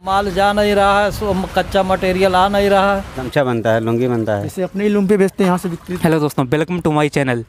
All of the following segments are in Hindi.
माल जा नहीं रहा है, सो कच्चा मटेरियल आ नहीं रहा है। गमछा बनता है, लुंगी बनता है, जैसे अपने ही लूम पे बेचते हैं, यहाँ से बिक्री। हेलो दोस्तों, वेलकम टू माय चैनल।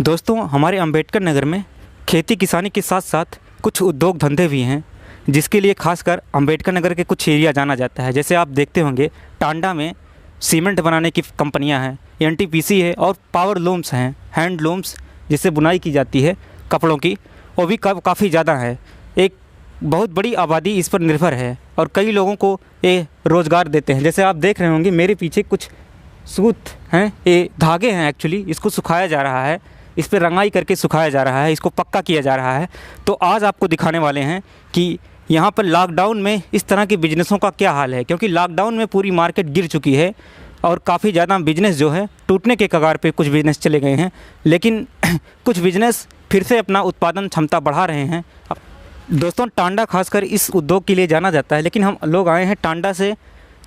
दोस्तों, हमारे अंबेडकर नगर में खेती किसानी के साथ साथ कुछ उद्योग धंधे भी हैं, जिसके लिए खासकर अंबेडकर नगर के कुछ एरिया जाना जाता है। जैसे आप देखते होंगे, टांडा में सीमेंट बनाने की कंपनियां हैं, एनटीपीसी है और पावर लूम्स हैं, हैंड लूम्स जिससे बुनाई की जाती है कपड़ों की, वो भी काफ़ी ज़्यादा है। एक बहुत बड़ी आबादी इस पर निर्भर है और कई लोगों को ये रोज़गार देते हैं। जैसे आप देख रहे होंगे मेरे पीछे कुछ सूत हैं, ये धागे हैं एक्चुअली, इसको सुखाया जा रहा है, इस पर रंगाई करके सुखाया जा रहा है, इसको पक्का किया जा रहा है। तो आज आपको दिखाने वाले हैं कि यहाँ पर लॉकडाउन में इस तरह के बिजनेसों का क्या हाल है, क्योंकि लॉकडाउन में पूरी मार्केट गिर चुकी है और काफ़ी ज़्यादा बिजनेस जो है टूटने के कगार पे कुछ बिजनेस चले गए हैं, लेकिन कुछ बिजनेस फिर से अपना उत्पादन क्षमता बढ़ा रहे हैं। दोस्तों, टांडा खासकर इस उद्योग के लिए जाना जाता है, लेकिन हम लोग आए हैं टांडा से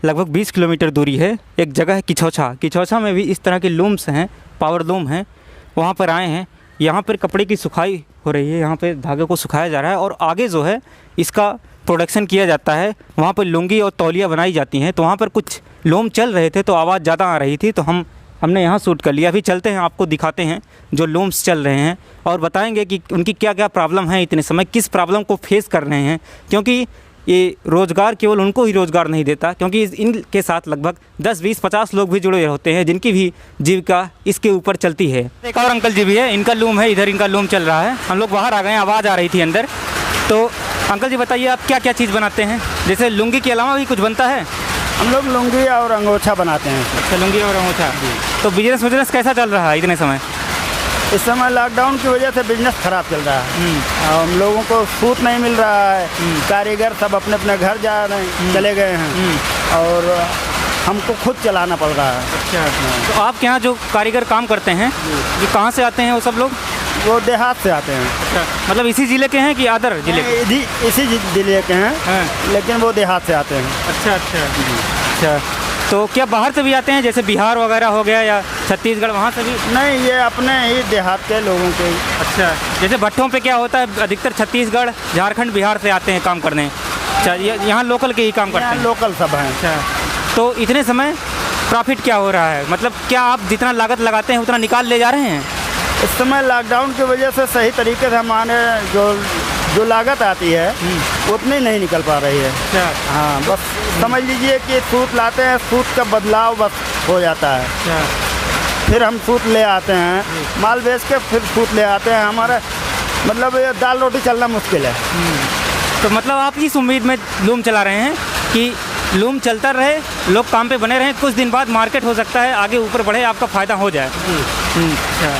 लगभग 20 किलोमीटर दूरी है, एक जगह है किछौछा में भी इस तरह के लूम्स हैं, पावर लूम हैं, वहाँ पर आए हैं। यहाँ पर कपड़े की सुखाई हो रही है, यहाँ पे धागे को सुखाया जा रहा है और आगे जो है इसका प्रोडक्शन किया जाता है। वहाँ पर लुंगी और तौलिया बनाई जाती हैं। तो वहाँ पर कुछ लूम चल रहे थे तो आवाज़ ज़्यादा आ रही थी, तो हमने यहाँ शूट कर लिया। अभी चलते हैं, आपको दिखाते हैं जो लूम्स चल रहे हैं और बताएंगे कि उनकी क्या क्या प्रॉब्लम है, इतने समय किस प्रॉब्लम को फेस कर रहे हैं, क्योंकि ये रोज़गार केवल उनको ही रोज़गार नहीं देता, क्योंकि इनके साथ लगभग 10, 20, 50 लोग भी जुड़े होते हैं जिनकी भी जीविका इसके ऊपर चलती है। एक और अंकल जी भी है, इनका लूम है, इधर इनका लूम चल रहा है। हम लोग बाहर आ गए हैं, आवाज़ आ रही थी अंदर। तो अंकल जी बताइए, आप क्या क्या चीज़ बनाते हैं? जैसे लुंगी के अलावा भी कुछ बनता है? हम लोग लुंगी और अंगोछा बनाते हैं। अच्छा, लुंगी और अंगोछा। तो बिजनेस कैसा चल रहा है इतने समय? इस समय लॉकडाउन की वजह से बिजनेस खराब चल रहा है। हम लोगों को सूट नहीं मिल रहा है, कारीगर सब अपने अपने घर जा रहे हैं, चले गए हैं और हमको खुद चलाना पड़ रहा है। अच्छा, तो आपके यहाँ जो कारीगर काम करते हैं ये कहाँ से आते हैं वो सब लोग? वो देहात से आते हैं। अच्छा, मतलब इसी ज़िले के हैं कि अदर ज़िले के? इसी ज़िले के हैं, लेकिन वो देहात से आते हैं। अच्छा, तो क्या बाहर से भी आते हैं, जैसे बिहार वगैरह हो गया या छत्तीसगढ़, वहाँ से भी? नहीं, ये अपने ही देहात के लोगों के। अच्छा, जैसे भट्टों पे क्या होता है, अधिकतर छत्तीसगढ़, झारखंड, बिहार से आते हैं काम करने। अच्छा, यहाँ लोकल के ही काम करते हैं? लोकल सब हैं। अच्छा, तो इतने समय प्रॉफिट क्या हो रहा है, मतलब क्या आप जितना लागत लगाते हैं उतना निकाल ले जा रहे हैं? इस समय लॉकडाउन की वजह से सही तरीके से हमारे जो लागत आती है उतनी नहीं निकल पा रही है। अच्छा, हाँ, बस समझ लीजिए कि सूट लाते हैं, सूट का बदलाव बस हो जाता है। अच्छा, फिर हम सूट ले आते हैं, माल बेच के फिर सूट ले आते हैं। हमारा मतलब ये दाल रोटी चलना मुश्किल है। तो मतलब आप इस उम्मीद में लूम चला रहे हैं कि लूम चलता रहे, लोग काम पे बने रहें, कुछ दिन बाद मार्केट हो सकता है आगे ऊपर बढ़े, आपका फ़ायदा हो जाए।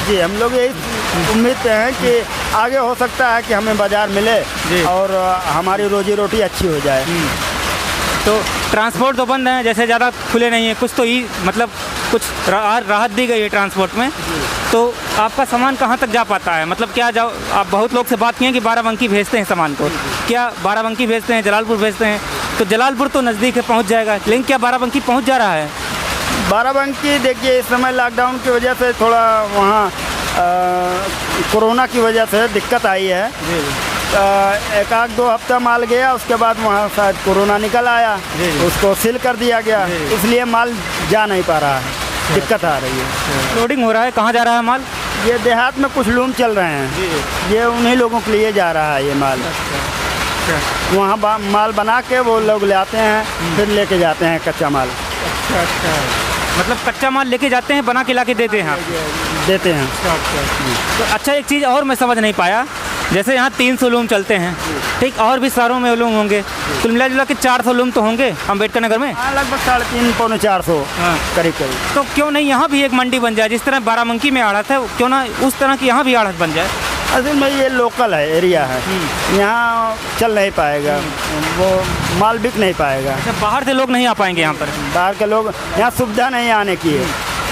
जी, हम लोग यही उम्मीद पे हैं कि आगे हो सकता है कि हमें बाज़ार मिले और हमारी रोजी रोटी अच्छी हो जाए। तो ट्रांसपोर्ट तो बंद है, जैसे ज़्यादा खुले नहीं है, कुछ तो ही मतलब कुछ राहत दी गई है ट्रांसपोर्ट में। तो आपका सामान कहाँ तक जा पाता है, मतलब क्या जाओ, आप बहुत लोग से बात किए कि बाराबंकी भेजते हैं सामान को, क्या बाराबंकी भेजते हैं, जलालपुर भेजते हैं? तो जलालपुर तो नज़दीक है, पहुँच जाएगा, लेकिन क्या बाराबंकी पहुँच जा रहा है? बाराबंकी देखिए, इस समय लॉकडाउन की वजह से थोड़ा वहाँ कोरोना की वजह से दिक्कत आई है। एक आध 2 हफ्ता माल गया, उसके बाद वहाँ शायद कोरोना निकल आया, उसको सील कर दिया गया, इसलिए माल जा नहीं पा रहा है, दिक्कत आ रही है। लोडिंग हो रहा है, कहाँ जा रहा है माल? ये देहात में कुछ लूम चल रहे हैं, ये उन्हीं लोगों के लिए जा रहा है ये माल। वहाँ माल बना के वो लोग ले आते हैं, फिर लेके जाते हैं कच्चा माल। अच्छा, मतलब कच्चा माल लेके जाते हैं, बना के ला के देते हैं? देते हैं। तो अच्छा, एक चीज़ और मैं समझ नहीं पाया, जैसे यहाँ 300 लूम चलते हैं, ठीक, और भी शहरों में लूम होंगे, कुल मिला जुला के 400 लूम तो होंगे अंबेडकर नगर में? हाँ, लगभग 350 पौने 400 करीब। तो क्यों नहीं यहाँ भी एक मंडी बन जाए, जिस तरह बाराबंकी में आड़त है, क्यों ना उस तरह की यहाँ भी आड़त बन जाए? असल में ये लोकल है, एरिया है, यहाँ चल नहीं पाएगा, वो माल बिक नहीं पाएगा। अच्छा, बाहर से लोग नहीं आ पाएंगे यहाँ पर? बाहर के लोग, यहाँ सुविधा नहीं आने की है।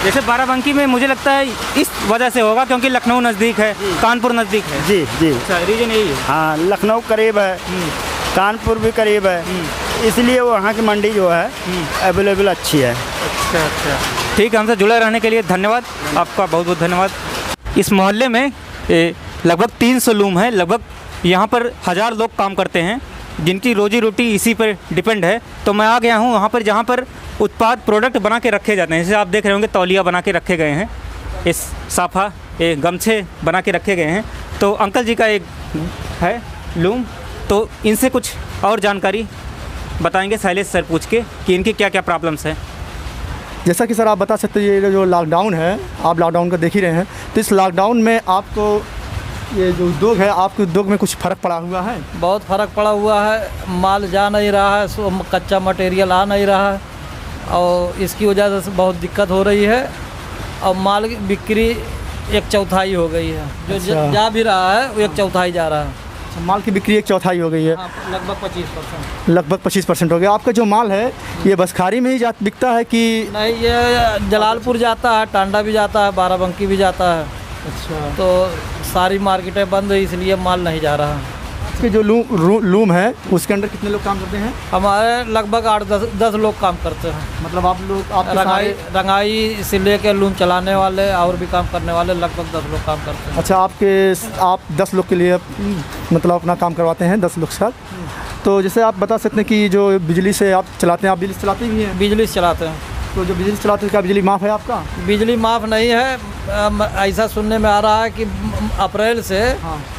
जैसे बाराबंकी में मुझे लगता है इस वजह से होगा क्योंकि लखनऊ नज़दीक है, कानपुर नज़दीक है। जी जी, अच्छा, रीजन यही है। हाँ, लखनऊ करीब है, कानपुर भी करीब है, इसलिए वहाँ की मंडी जो है अवेलेबल अच्छी है। अच्छा, ठीक है, हमसे जुड़े रहने के लिए धन्यवाद, आपका बहुत बहुत धन्यवाद। इस मोहल्ले में लगभग 300 लूम है, लगभग यहाँ पर 1000 लोग काम करते हैं। जिनकी रोजी रोटी इसी पर डिपेंड है। तो मैं आ गया हूँ वहाँ पर जहाँ पर उत्पाद प्रोडक्ट बना के रखे जाते हैं। जैसे आप देख रहे होंगे तौलिया बना के रखे गए हैं, इस साफ़ा ये गमछे बना के रखे गए हैं। तो अंकल जी का एक है लूम, तो इनसे कुछ और जानकारी बताएंगे शैलेश सर पूछ के कि इनकी क्या क्या प्रॉब्लम्स हैं। जैसा कि सर आप बता सकते हैं, ये जो लॉकडाउन है, आप लॉकडाउन का देख ही रहे हैं, तो इस लॉकडाउन में आपको ये जो उद्योग है, आपके उद्योग में कुछ फ़र्क पड़ा हुआ है? बहुत फ़र्क पड़ा हुआ है, माल जा नहीं रहा है, कच्चा मटेरियल आ नहीं रहा है और इसकी वजह से बहुत दिक्कत हो रही है और माल की बिक्री 1/4 हो गई है। जो अच्छा। जा भी रहा है वो 1/4 जा रहा है। माल की बिक्री 1/4 हो गई है। हाँ, लगभग 25%। लगभग 25% हो गया। आपका जो माल है ये बसखारी में ही बिकता है कि? नहीं, ये जलालपुर जाता है, टांडा भी जाता है, बाराबंकी भी जाता है। अच्छा। तो सारी मार्केटें बंद है, इसलिए माल नहीं जा रहा। आपके जो लूम है उसके अंदर कितने लोग काम करते हैं? हमारे लगभग 8-10 लोग काम करते हैं। मतलब आप लोग रंगाई से लेकर लूम चलाने वाले और भी काम करने वाले लगभग 10 लोग काम करते हैं। अच्छा, आप 10 लोग के लिए मतलब अपना काम करवाते हैं 10 लोग के साथ। तो जैसे आप बता सकते हैं कि जो बिजली से आप चलाते हैं, आप बिजली से चलाते भी हैं? बिजली से चलाते हैं। तो जो बिजली से चलाते हैं, क्या बिजली माफ़ है आपका? बिजली माफ़ नहीं है, ऐसा सुनने में आ रहा है कि अप्रैल से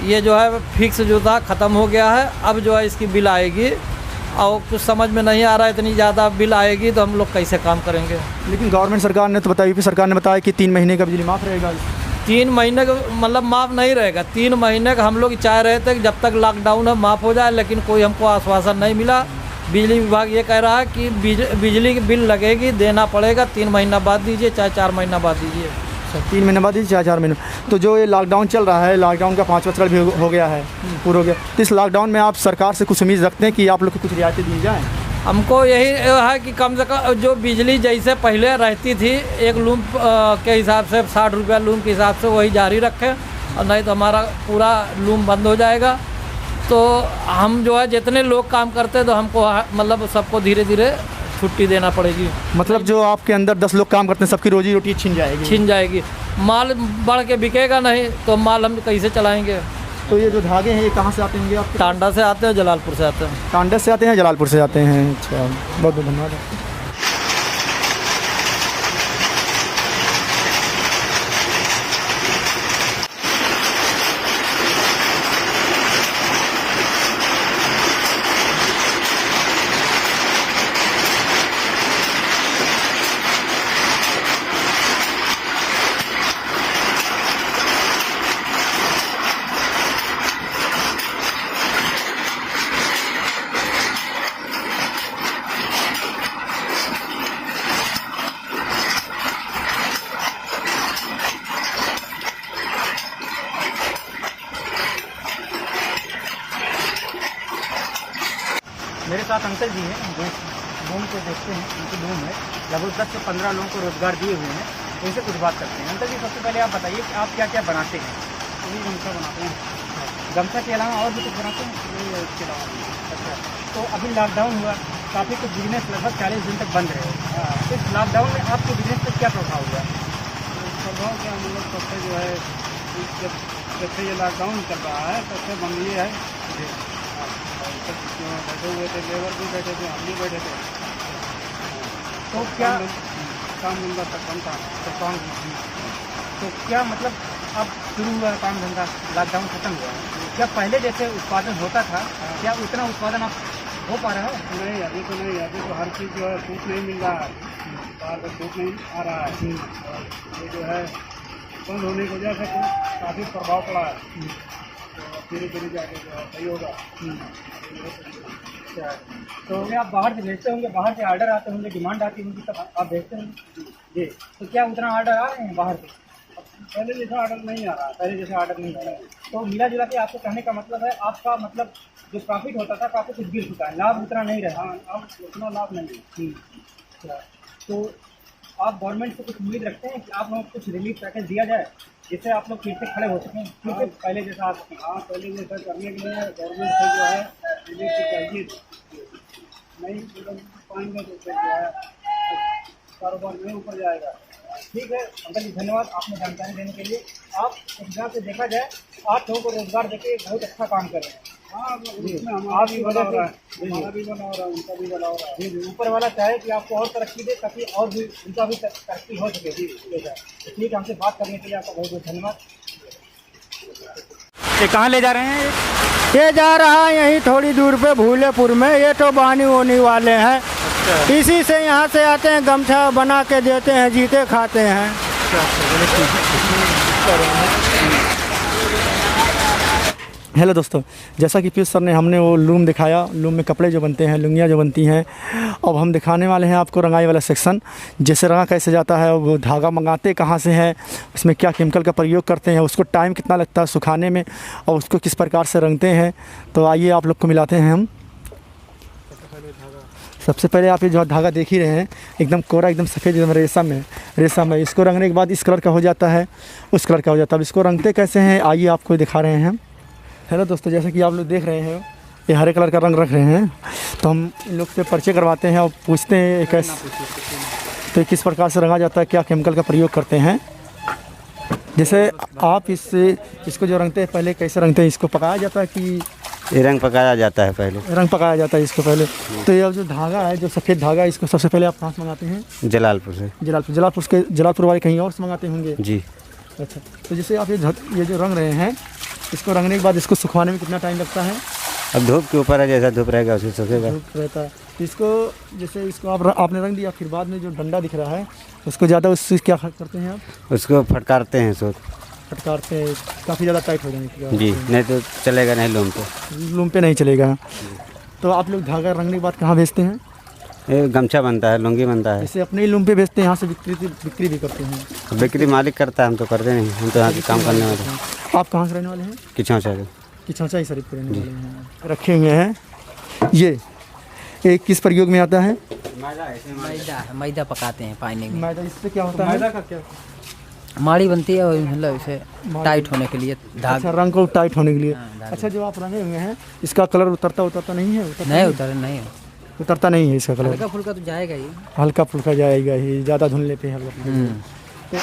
ये जो है फिक्स जो था ख़त्म हो गया है। अब जो है इसकी बिल आएगी और कुछ समझ में नहीं आ रहा है, इतनी ज़्यादा बिल आएगी तो हम लोग कैसे काम करेंगे। लेकिन गवर्नमेंट सरकार ने तो बताया, यूपी सरकार ने बताया कि 3 महीने का बिजली माफ़ रहेगा। 3 महीने का मतलब माफ़ नहीं रहेगा, 3 महीने का हम लोग चाह रहे थे कि जब तक लॉकडाउन है माफ़ हो जाए, लेकिन कोई हमको आश्वासन नहीं मिला। बिजली विभाग ये कह रहा है कि बिजली की बिल लगेगी, देना पड़ेगा, 3 महीना बाद दीजिए चाहे 4 महीना बाद दीजिए। 3 महीने बाद दीजिए 4 महीने। तो जो ये लॉकडाउन चल रहा है, लॉकडाउन का 5वां चरण भी हो गया है, पूरा हो गया, तो इस लॉकडाउन में आप सरकार से कुछ उम्मीद रखते हैं कि आप लोग को कुछ रियायतें दी जाएँ? हमको यही है कि कम से कम जो बिजली जैसे पहले रहती थी एक लूम के हिसाब से 60 रुपया लूम के हिसाब से वही जारी रखें, और नहीं तो हमारा पूरा लूम बंद हो जाएगा। तो हम जो है जितने लोग काम करते हैं तो हमको मतलब सबको धीरे धीरे छुट्टी देना पड़ेगी। मतलब जो आपके अंदर 10 लोग काम करते हैं सबकी रोजी रोटी छीन जाएगी। माल बढ़ के बिकेगा नहीं तो माल हम कैसे चलाएंगे। तो ये जो धागे हैं ये कहाँ से आते होंगे आपके? टांडा से आते हैं, जलालपुर से आते हैं। टांडा से आते हैं, जलालपुर से आते हैं। अच्छा, बहुत बहुत धन्यवाद। मेरे साथ अंकल जी हैं, जो लूम को देखते हैं, उनकी लूम है, लगभग 10 से 15 लोगों को रोज़गार दिए हुए हैं। इनसे कुछ बात करते हैं। अंकल जी, सबसे पहले आप बताइए कि आप क्या क्या बनाते हैं? यही गमछा बनाते हैं। गमछा के अलावा और भी कुछ बनाते हैं? यही है इसके अलावा। अच्छा, तो अभी लॉकडाउन हुआ, काफ़ी कुछ बिजनेस लगभग 40 दिन तक बंद रहे। इस लॉकडाउन में आपके बिजनेस पर क्या प्रभाव हुआ? प्रभाव क्या, मतलब सबसे जो है जब से ये लॉकडाउन चल रहा है तब से बंद ये है। बैठे हुए थे, लेबर भी बैठे थे, हम भी बैठे थे। तो क्या काम धंधा तक बंद था। तो क्या मतलब अब शुरू हुआ काम धंधा, लॉकडाउन खत्म हुआ, क्या पहले जैसे उत्पादन होता था, क्या उतना उत्पादन अब हो पा रहा है? नहीं, अभी तो नहीं। अभी तो हर चीज़ जो है छूट नहीं मिल रहा है, बाहर का छूट नहीं आ रहा है। ये जो है बंद होने की वजह से काफ़ी प्रभाव पड़ा है। तो धीरे धीरे जाके जो है सही होगा। तो अभी आप बाहर से भेजते होंगे, बाहर से ऑर्डर आते होंगे, डिमांड आती होंगी, तब आप भेजते होंगे जी। तो क्या उतना ऑर्डर आ रहे हैं बाहर से? पहले जैसा ऑर्डर नहीं आ रहा है। पहले जैसे ऑर्डर नहीं आ रहा है। तो मिला जुला के आपको कहने का मतलब है, आपका मतलब जो प्रॉफिट होता था काफ़ी कुछ गिर चुका है, लाभ उतना नहीं रहा। हाँ, अब उतना लाभ नहीं है। अच्छा, तो आप गवर्नमेंट से कुछ उम्मीद रखते हैं कि आप लोगों को कुछ रिलीफ पैकेज दिया जाए जिससे आप लोग फिर से खड़े हो सकें, क्योंकि पहले जैसा आप? हाँ, पहले जैसा करने के लिए गवर्नमेंट से जो है रिलीफ चाहिए। नहीं मतलब पाएंगे तो फिर जो है कारोबार नहीं ऊपर जाएगा। ठीक है अंकल जी, धन्यवाद आपने जानकारी देने के लिए। आप इस हिसाब से देखा जाए 8 लोगों को रोजगार देके बहुत अच्छा काम कर रहे हैं। आप भी बना हो रहा है, हमारा भी बना हो रहा है, उनका भी बना हो रहा है। ऊपर वाला चाहे कि आपको और तरक्की दे ताकि और भी उनका भी तरक्की हो सके। ठीक है, हमसे बात करने के लिए आपका बहुत बहुत धन्यवाद। ये कहाँ ले जा रहे हैं? ये जा रहा है यहीं थोड़ी दूर पे भूलेपुर में, ये तो बानी होने वाले हैं। इसी से यहाँ से आते हैं, गमछा बना के देते हैं, जीते खाते हैं। हेलो दोस्तों, जैसा कि पीयूष सर ने हमने वो लूम दिखाया, लूम में कपड़े जो बनते हैं, लुंगियाँ जो बनती हैं, अब हम दिखाने वाले हैं आपको रंगाई वाला सेक्शन। जैसे रंगा कैसे जाता है, वो धागा मंगाते कहाँ से हैं, उसमें क्या केमिकल का प्रयोग करते हैं, उसको टाइम कितना लगता है सुखाने में, और उसको किस प्रकार से रंगते हैं। तो आइए आप लोग को मिलाते हैं हम। सबसे पहले आप ये जो धागा देख ही रहे हैं, एकदम कोरा, एकदम सफ़ेद, एकदम रेशम है। इसको रंगने के बाद इस कलर का हो जाता है, उस कलर का हो जाता है। अब इसको रंगते कैसे हैं, आइए आपको दिखा रहे हैं हम। हेलो दोस्तों, जैसे कि आप लोग देख रहे हैं, ये हरे कलर का रंग रख रहे हैं, तो हम इन लोग से परिचय करवाते हैं और पूछते हैं कैसे, तो किस प्रकार से रंगा जाता है, क्या केमिकल का प्रयोग करते हैं। जैसे आप इसको जो रंगते हैं, पहले कैसे रंगते हैं, इसको पकाया जाता है कि ये रंग पकाया जाता है? पहले रंग पकाया जाता है इसको पहले। तो ये जो धागा है, जो सफ़ेद धागा है, इसको सबसे पहले आप कहाँ से मंगाते हैं? जलालपुर से। जलालपुर वाले कहीं और से मंगाते होंगे जी। अच्छा, तो जैसे आप ये जो रंग रहे हैं, इसको रंगने के बाद इसको सुखाने में कितना टाइम लगता है? अब धूप के ऊपर है, जैसा धूप रहेगा उसी सूखेगा। धूप रहता है। इसको जैसे इसको आपने रंग दिया, फिर बाद में जो डंडा दिख रहा है उसको ज़्यादा, उससे क्या करते हैं आप? उसको फटकारते हैं, सूत फटकारते हैं, काफ़ी ज़्यादा टाइट हो जाने की। जी, नहीं तो चलेगा नहीं, लूम पे नहीं चलेगा। तो आप लोग धागा रंगने के बाद कहाँ भेजते हैं? ये गमछा बनता है, लुंगी बनता है। इसे अपने ही लूम पे भेजते हैं, यहाँ से बिक्री भी करते हैं? बिक्री मालिक करता है, हम तो करते नहीं, हम तो यहाँ काम करने वाले हैं। आप कहाँ से रहने वाले हैं? किचौचा ही शरीफ के रहने वाले हैं। रखे हुए हैं ये एक किस प्रयोग में आता है? मैदा पकाते हैं पानी में। मैदा, इससे क्या होता है? मैदा का क्या? माड़ी बनती है, मतलब इसे टाइट होने के लिए, अच्छा, रंग को टाइट होने के लिए। अच्छा, जो आप रंगे हुए हैं, इसका कलर उतरता नहीं है? उतरता नहीं है इसका कलर। हल्का फुल्का तो जाएगा ही, हल्का फुल्का जाएगा ही, ज़्यादा धुलने पे हल्का।